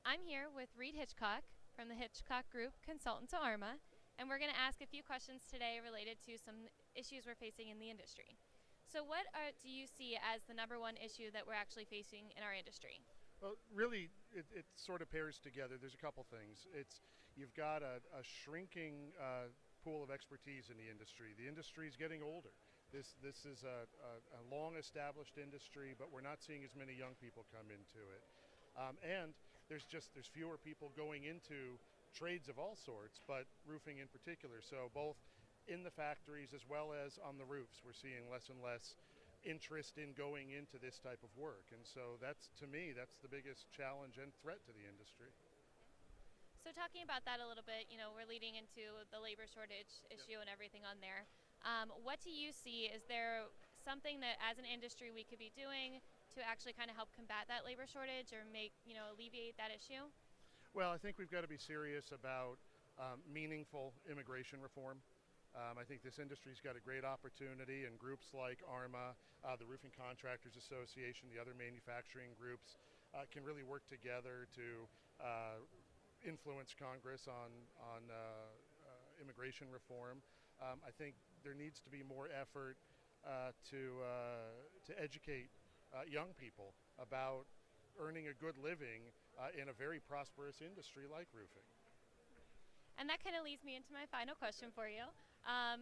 I'm here with Reed Hitchcock from the Hitchcock Group, consultant to ARMA, and we're going to ask a few questions today related to some issues we're facing in the industry. So do you see as the number one issue that we're actually facing in our industry? Well, really, it sort of pairs together. There's a couple things. You've got a shrinking pool of expertise in the industry. The industry is getting older. This is a long-established industry, but we're not seeing as many young people come into it. And there's fewer people going into trades of all sorts, but roofing in particular. So both in the factories as well as on the roofs, we're seeing less and less interest in going into this type of work. And so to me, that's the biggest challenge and threat to the industry. So talking about that a little bit, we're leading into the labor shortage issue and everything on there. What do you see? Is there something that as an industry we could be doing to actually kind of help combat that labor shortage or alleviate that issue? Well, I think we've got to be serious about meaningful immigration reform. I think this industry's got a great opportunity, and groups like ARMA, the Roofing Contractors Association, the other manufacturing groups can really work together to influence Congress on immigration reform. I think there needs to be more effort to educate young people about earning a good living in a very prosperous industry like roofing. And that kind of leads me into my final question for you.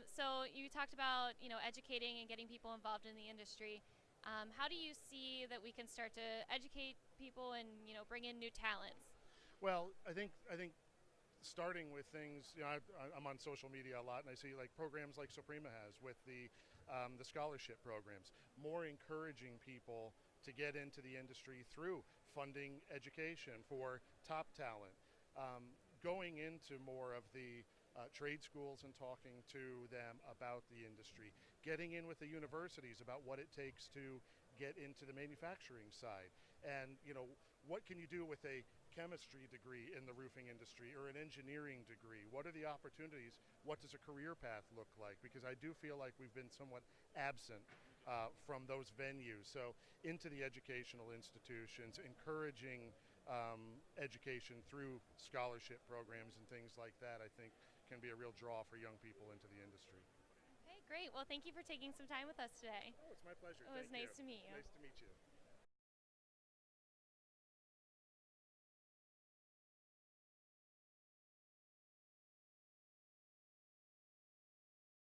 So you talked about educating and getting people involved in the industry. How do you see that we can start to educate people and bring in new talents? Well, I think starting with things, I'm on social media a lot, and I see like programs like SOPREMA has with the scholarship programs, more encouraging people to get into the industry through funding education for top talent. Going into more of the trade schools and talking to them about the industry, getting in with the universities about what it takes to get into the manufacturing side, and what can you do with a chemistry degree in the roofing industry or an engineering degree? What are the opportunities? What does a career path look like? Because I do feel like we've been somewhat absent from those venues. So into the educational institutions, encouraging education through scholarship programs and things like that, I think can be a real draw for young people into the industry. Okay, great. Well, thank you for taking some time with us today. Oh, it's my pleasure. It was nice to meet you. Nice to meet you.